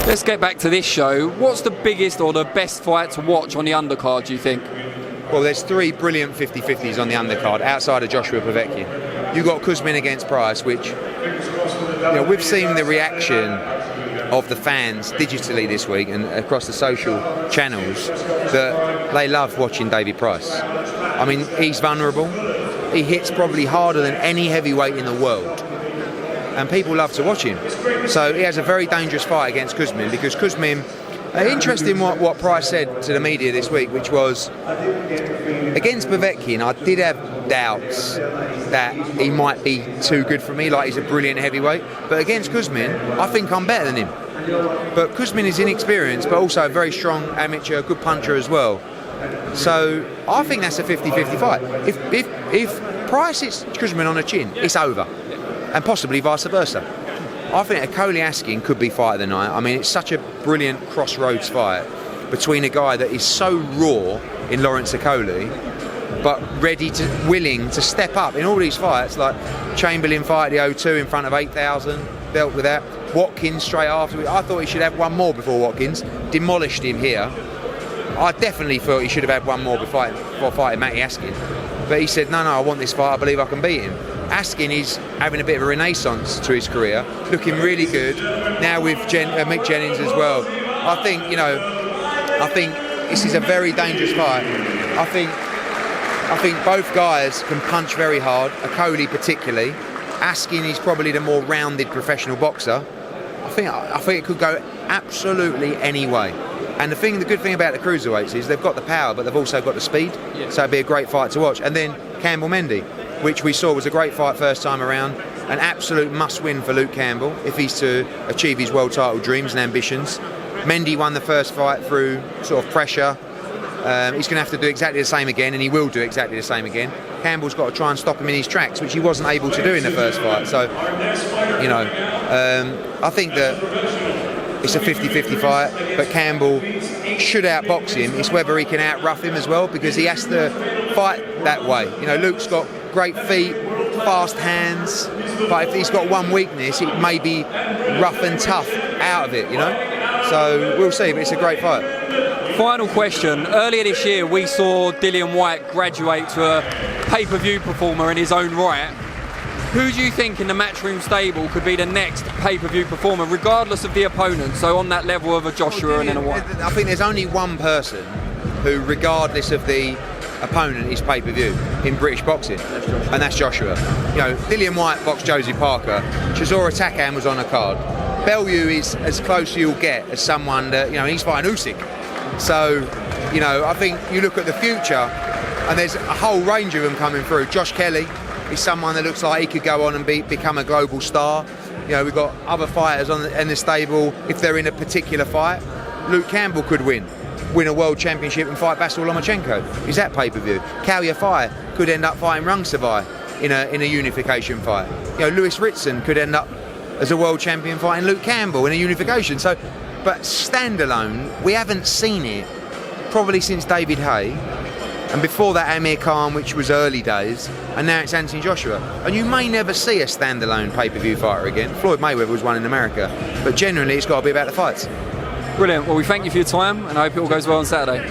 Let's get back to this show. What's the biggest or the best fight to watch on the undercard, do you think? Well, there's 3 brilliant 50-50s on the undercard outside of Joshua Povetkin. You've got Kuzmin against Price, which, we've seen the reaction of the fans digitally this week and across the social channels that they love watching David Price. I mean, he's vulnerable. He hits probably harder than any heavyweight in the world. And people love to watch him. So he has a very dangerous fight against Kuzmin, because Kuzmin, interesting what Price said to the media this week, which was, against Povetkin, I did have doubts that he might be too good for me, like he's a brilliant heavyweight. But against Kuzmin, I think I'm better than him. But Kuzmin is inexperienced, but also a very strong amateur, good puncher as well. So I think that's a 50-50 fight. If Price hits Kuzmin on a chin, it's over. And possibly vice versa. I think a Coley-Askin could be fight of the night. I mean, it's such a brilliant crossroads fight between a guy that is so raw in Lawrence Coley, but willing to step up in all these fights, like Chamberlain fight at the O2 in front of 8,000, dealt with that. Watkins straight after. I thought he should have one more before Watkins, demolished him here. I definitely thought he should have had one more before fighting Matty Askin. But he said, no, I want this fight, I believe I can beat him. Askin is having a bit of a renaissance to his career, looking really good. Now with Mick Jennings as well. I think this is a very dangerous fight. I think both guys can punch very hard, Coley particularly. Askin is probably the more rounded professional boxer. I think it could go absolutely any way. And the good thing about the cruiserweights is they've got the power, but they've also got the speed. Yeah. So it'd be a great fight to watch. And then Campbell Mendy, which we saw was a great fight first time around. An absolute must-win for Luke Campbell if he's to achieve his world title dreams and ambitions. Mendy won the first fight through sort of pressure. He's going to have to do exactly the same again, and he will do exactly the same again. Campbell's got to try and stop him in his tracks, which he wasn't able to do in the first fight. So, I think that it's a 50-50 fight, but Campbell should outbox him. It's whether he can out-rough him as well, because he has to fight that way. Luke's got great feet, fast hands, but if he's got one weakness, it may be rough and tough out of it, So we'll see, but it's a great fight. Final question. Earlier this year, we saw Dillian Whyte graduate to a pay-per-view performer in his own right. Who do you think in the Matchroom stable could be the next pay-per-view performer, regardless of the opponent, so on that level of a Joshua and then a Whyte? I think there's only one person who, regardless of the opponent, is pay-per-view in British boxing, and that's Joshua. Dillian Whyte boxed Josie Parker. Chisora Takam was on a card. Bellew is as close as you'll get as someone that, he's fighting Usyk. So, I think you look at the future, and there's a whole range of them coming through. Josh Kelly is someone that looks like he could go on and become a global star. We've got other fighters in the stable if they're in a particular fight. Luke Campbell could win a world championship and fight Vasyl Lomachenko. Is that pay-per-view? Kalya Fai could end up fighting Rungsavai in a unification fight. Lewis Ritson could end up as a world champion fighting Luke Campbell in a unification. So, but standalone, we haven't seen it probably since David Haye. And before that, Amir Khan, which was early days, and now it's Anthony Joshua. And you may never see a standalone pay-per-view fighter again. Floyd Mayweather was one in America, but generally it's got to be about the fights. Brilliant. Well, we thank you for your time, and I hope it all goes well on Saturday.